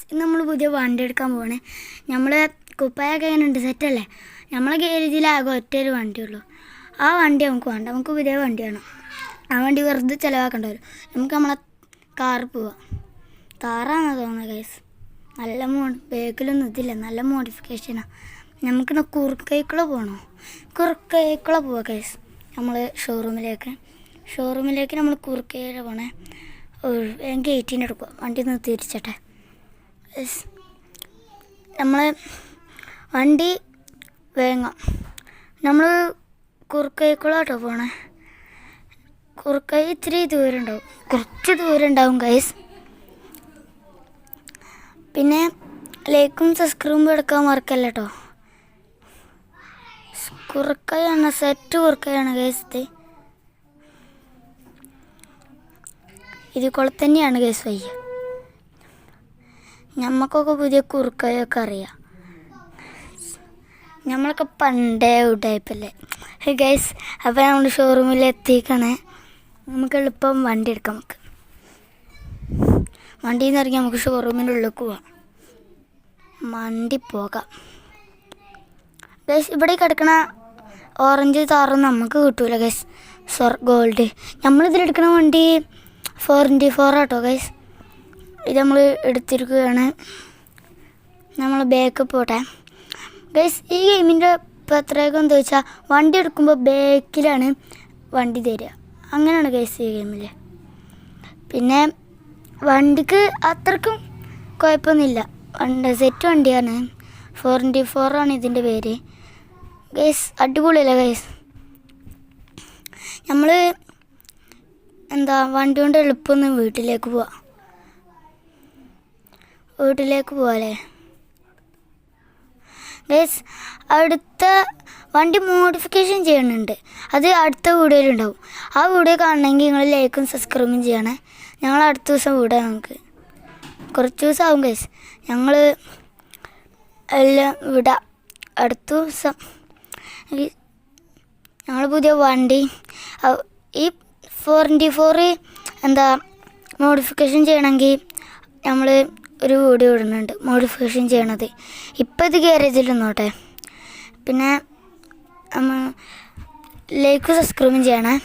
ഇന്ന് നമ്മൾ പുതിയ വണ്ടി എടുക്കാൻ പോവാണ്. നമ്മൾ കുപ്പായൊക്കെ എങ്ങനെയുണ്ട്, സെറ്റല്ലേ? നമ്മളെ ഗാരേജിലാകെ ഒറ്റൊരു വണ്ടിയുള്ളൂ. ആ വണ്ടി നമുക്ക് വേണ്ട, നമുക്ക് പുതിയ വണ്ടി വേണം. ആ വണ്ടി വെറുതെ ചിലവാക്കണ്ടല്ലോ. നമുക്ക് നമ്മളെ കാറ് പോവാം. കാറാണെന്ന് തോന്നുന്നത് ഗൈസ്. നല്ല ബേക്കിലൊന്നും ഇതില്ല, നല്ല മോഡിഫിക്കേഷനാണ്. നമുക്കിന്ന് കുറുക്കൈക്കുള്ള പോകണോ? കുറുക്കൈക്കുള്ള പോവാം ഗൈസ്. നമ്മൾ ഷോറൂമിലേക്ക് നമ്മൾ കുറുക്കയില പോണേ. ഗേറ്റിൻ്റെ എടുക്കുക, വണ്ടി ഒന്ന് തിരിച്ചട്ടെ. നമ്മൾ വണ്ടി വേങ്ങാം. നമ്മൾ കുറുക്കൈക്കുള്ളാട്ടോ പോണേ. കുറുക്കൈ ഇത്തിരി ദൂരം ഉണ്ടാവും, കുറച്ച് ദൂരം ഉണ്ടാവും ഗൈസ്. പിന്നെ ലൈക്കും സബ്സ്ക്രൈബും എടുക്കാൻ മറക്കല്ല കേട്ടോ. കുറുക്കയാണ്, സെറ്റ് കുറുക്കയാണ് ഗൈസ്. ഇത് കുളത്തന്നെയാണ് ഗൈസ്. വയ്യ ഞമ്മക്കൊക്കെ പുതിയ കുറുക്കയൊക്കെ അറിയാം. നമ്മളൊക്കെ പണ്ടേ ടൈപ്പല്ലേ ഗൈസ്. അപ്പോൾ നമ്മൾ ഷോറൂമിൽ എത്തിക്കണേ. നമുക്ക് എളുപ്പം വണ്ടി എടുക്കാം. നമുക്ക് വണ്ടിയിൽ നിന്ന് ഇറങ്ങി നമുക്ക് ഷോറൂമിൻ്റെ ഉള്ളിലേക്ക് പോവാം. വണ്ടി പോകാം ഗൈസ്. ഇവിടെ കിടക്കണ ഓറഞ്ച് താറൊന്നും നമുക്ക് കിട്ടൂല ഗൈസ്. ഗോൾഡ് നമ്മളിതിലെടുക്കണ വണ്ടി 4x4 ആട്ടോ ഗൈസ്. ഇത് നമ്മൾ എടുത്തിരിക്കുകയാണ്. നമ്മൾ ബാക്ക് പോട്ടെ ഗൈസ്. ഈ ഗെയിമിൻ്റെ പ്രത്യേകം എന്താ വെച്ചാൽ വണ്ടി എടുക്കുമ്പോൾ ബാക്കിലാണ് വണ്ടി തരിക. അങ്ങനെയാണ് ഗൈസ് ഈ ഗെയിമിൽ. പിന്നെ വണ്ടിക്ക് അത്രക്കും കുഴപ്പമൊന്നുമില്ല. സെറ്റ് വണ്ടിയാണ്, 4x4 ആണ് ഇതിൻ്റെ പേര് ഗൈസ്. അടിപൊളിയല്ലേ ഗൈസ്? നമ്മൾ വണ്ടി കൊണ്ട് എളുപ്പമൊന്ന് വീട്ടിലേക്ക് പോവാല്ലേ ഗൈസ്. അടുത്ത വണ്ടി മോഡിഫിക്കേഷൻ ചെയ്യുന്നുണ്ട്, അത് അടുത്ത വീഡിയോയിലുണ്ടാവും. ആ വീഡിയോ കാണണമെങ്കിൽ നിങ്ങൾ ലൈക്കും സബ്സ്ക്രൈബും ചെയ്യണേ. ഞങ്ങൾ അടുത്ത ദിവസം വിടാം. നമുക്ക് കുറച്ച് ദിവസം ആവും ഗൈസ്. ഞങ്ങൾ എല്ലാം വിടാം അടുത്ത ദിവസം. ഞങ്ങൾ പുതിയ വണ്ടി ഈ 4x4 മോഡിഫിക്കേഷൻ ചെയ്യണമെങ്കിൽ നമ്മൾ ഒരു വീഡിയോ ഇടുന്നുണ്ട് മോഡിഫിക്കേഷൻ ചെയ്യണത്. ഇപ്പം ഇത് ഗാരേജിലിരുന്നോട്ടെ. പിന്നെ ലൈക്കും സബ്സ്ക്രൈബും ചെയ്യണേ.